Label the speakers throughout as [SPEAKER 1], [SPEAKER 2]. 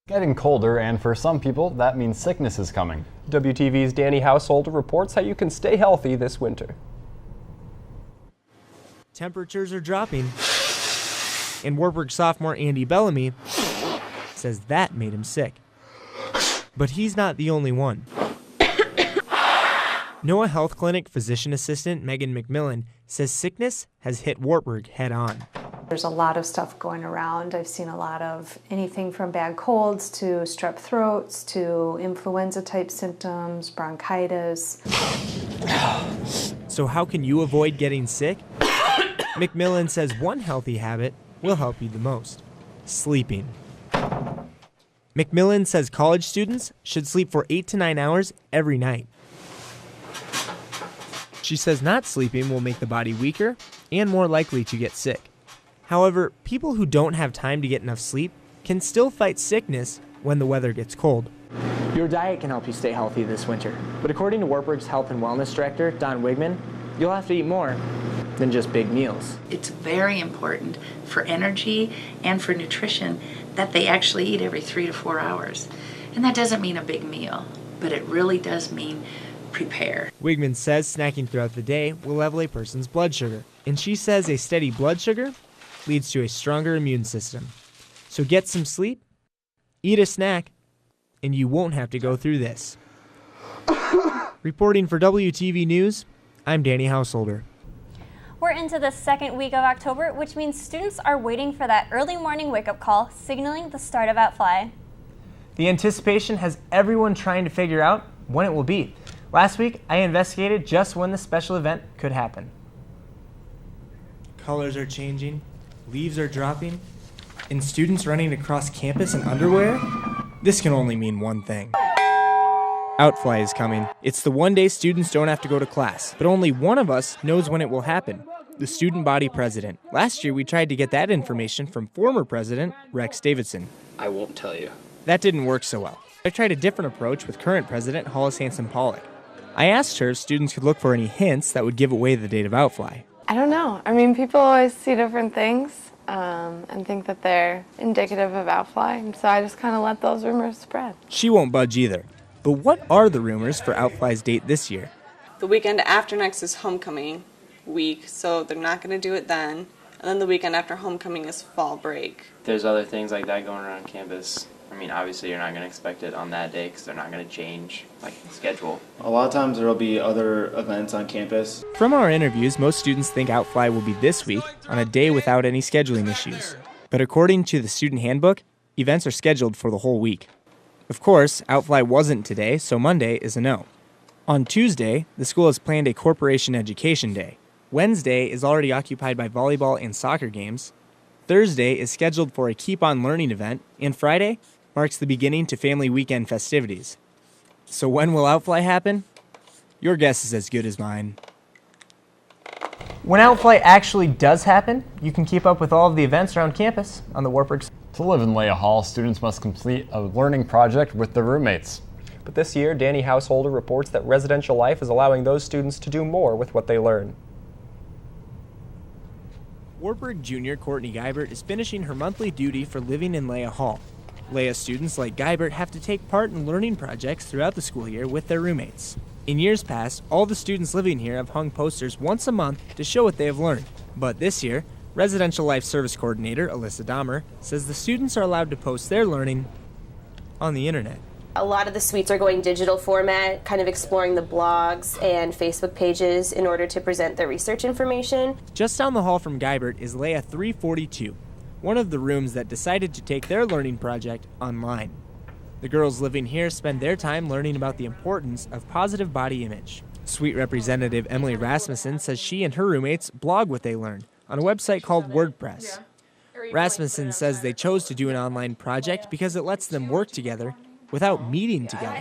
[SPEAKER 1] Getting colder, and for some people, that means sickness is coming.
[SPEAKER 2] WTV's Danny Housholder reports how you can stay healthy this winter.
[SPEAKER 3] Temperatures are dropping, and Wartburg sophomore Andy Bellamy says that made him sick. But he's not the only one. Noah Health Clinic physician assistant Megan McMillin says sickness has hit Wartburg head on.
[SPEAKER 4] There's a lot of stuff going around. I've seen a lot of anything from bad colds to strep throats to influenza type symptoms, bronchitis.
[SPEAKER 3] So how can you avoid getting sick? McMillin says one healthy habit will help you the most: sleeping. McMillin says college students should sleep for 8 to 9 hours every night. She says not sleeping will make the body weaker and more likely to get sick. However, people who don't have time to get enough sleep can still fight sickness when the weather gets cold.
[SPEAKER 5] Your diet can help you stay healthy this winter, but according to Wartburg's Health and Wellness Director, Don Wiegmann, you'll have to eat more than just big meals.
[SPEAKER 6] It's very important for energy and for nutrition that they actually eat every 3 to 4 hours. And that doesn't mean a big meal, but it really does mean prepare.
[SPEAKER 3] Wiegmann says snacking throughout the day will level a person's blood sugar, and she says a steady blood sugar leads to a stronger immune system. So get some sleep, eat a snack, and you won't have to go through this. Reporting for WTV News, I'm Danny Housholder.
[SPEAKER 7] We're into the second week of October, which means students are waiting for that early morning wake-up call, signaling the start of OutFly.
[SPEAKER 5] The anticipation has everyone trying to figure out when it will be. Last week, I investigated just when the special event could happen.
[SPEAKER 3] Colors are changing, leaves are dropping, and students running across campus in underwear? This can only mean one thing. OutFly is coming. It's the one day students don't have to go to class, but only one of us knows when it will happen: the student body president. Last year, we tried to get that information from former president Rex Davidson.
[SPEAKER 8] I won't tell you.
[SPEAKER 3] That didn't work so well. I tried a different approach with current president Hollis Hanson Pollock. I asked her if students could look for any hints that would give away the date of OutFly.
[SPEAKER 9] I don't know. I mean, people always see different things and think that they're indicative of OutFly, and so I just kind of let those rumors spread.
[SPEAKER 3] She won't budge either. But what are the rumors for OutFly's date this year?
[SPEAKER 10] The weekend after next is homecoming week, so they're not going to do it then. And then the weekend after homecoming is fall break.
[SPEAKER 8] There's other things like that going around campus. I mean, obviously you're not going to expect it on that day because they're not going to change the schedule.
[SPEAKER 11] A lot of times there will be other events on campus.
[SPEAKER 3] From our interviews, most students think OutFly will be this week on a day without any scheduling issues. But according to the student handbook, events are scheduled for the whole week. Of course, OutFly wasn't today, so Monday is a no. On Tuesday, the school has planned a Corporation Education Day. Wednesday is already occupied by volleyball and soccer games. Thursday is scheduled for a Keep On Learning event, and Friday marks the beginning to family weekend festivities. So when will OutFly happen? Your guess is as good as mine.
[SPEAKER 5] When OutFly actually does happen, you can keep up with all of the events around campus on the Wartburg.
[SPEAKER 1] To live in Leah Hall, students must complete a learning project with their roommates.
[SPEAKER 2] But this year, Danny Housholder reports that residential life is allowing those students to do more with what they learn.
[SPEAKER 3] Wartburg junior Courtney Geibert is finishing her monthly duty for living in Leah Hall. Leah students like Geibert have to take part in learning projects throughout the school year with their roommates. In years past, all the students living here have hung posters once a month to show what they have learned. But this year, Residential Life Service Coordinator Alyssa Dahmer says the students are allowed to post their learning on the internet.
[SPEAKER 12] A lot of the suites are going digital format, kind of exploring the blogs and Facebook pages in order to present their research information.
[SPEAKER 3] Just down the hall from Geibert is Leah 342, one of the rooms that decided to take their learning project online. The girls living here spend their time learning about the importance of positive body image. Suite representative Emily Rasmussen says she and her roommates blog what they learned on a website called WordPress. Rasmussen says they chose to do an online project because it lets them work together without meeting together.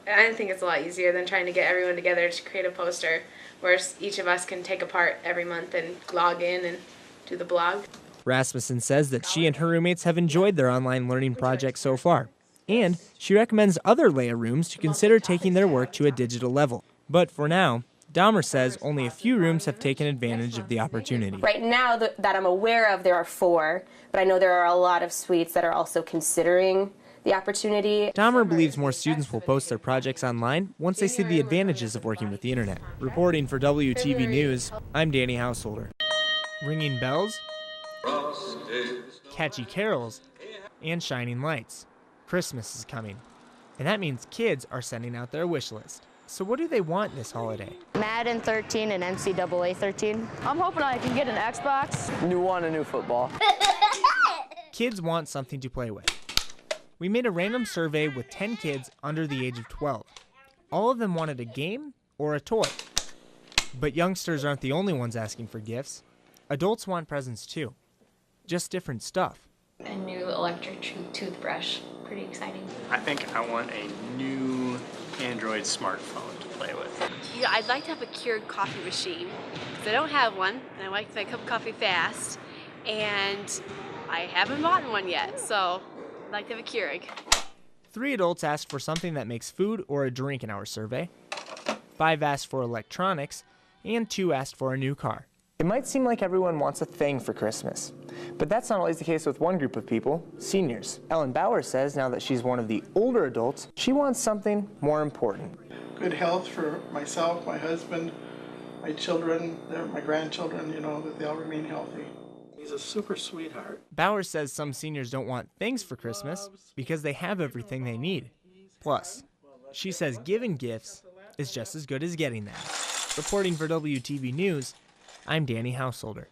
[SPEAKER 13] I think it's a lot easier than trying to get everyone together to create a poster where each of us can take a part every month and log in and do the blog.
[SPEAKER 3] Rasmussen says that she and her roommates have enjoyed their online learning project so far, and she recommends other Leah rooms to consider taking their work to a digital level. But for now, Dahmer says only a few rooms have taken advantage of the opportunity.
[SPEAKER 12] Right now that I'm aware of, there are 4, but I know there are a lot of suites that are also considering the opportunity.
[SPEAKER 3] Dahmer believes more students will post their projects online once they see the advantages of working with the internet. Reporting for WTV News, I'm Danny Housholder. Ringing bells, catchy carols, and shining lights. Christmas is coming, and that means kids are sending out their wish list. So what do they want this holiday?
[SPEAKER 14] Madden 13 and NCAA 13. I'm hoping I can get an Xbox.
[SPEAKER 5] New one, a new football.
[SPEAKER 3] Kids want something to play with. We made a random survey with 10 kids under the age of 12. All of them wanted a game or a toy. But youngsters aren't the only ones asking for gifts. Adults want presents too. Just different stuff.
[SPEAKER 15] A new electric toothbrush. Pretty exciting.
[SPEAKER 16] I think I want a new Android smartphone to play with.
[SPEAKER 17] Yeah, I'd like to have a Keurig coffee machine. Because I don't have one, and I like my cup of coffee fast. And I haven't bought one yet, so I'd like to have a Keurig.
[SPEAKER 3] 3 adults asked for something that makes food or a drink in our survey. 5 asked for electronics, and 2 asked for a new car.
[SPEAKER 5] It might seem like everyone wants a thing for Christmas, but that's not always the case with one group of people, seniors. Ellen Bauer says now that she's one of the older adults, she wants something more important.
[SPEAKER 18] Good health for myself, my husband, my children, my grandchildren, that they all remain healthy. He's a super sweetheart.
[SPEAKER 3] Bauer says some seniors don't want things for Christmas because they have everything they need. Plus, she says giving gifts is just as good as getting them. Reporting for WTV News, I'm Danny Housholder.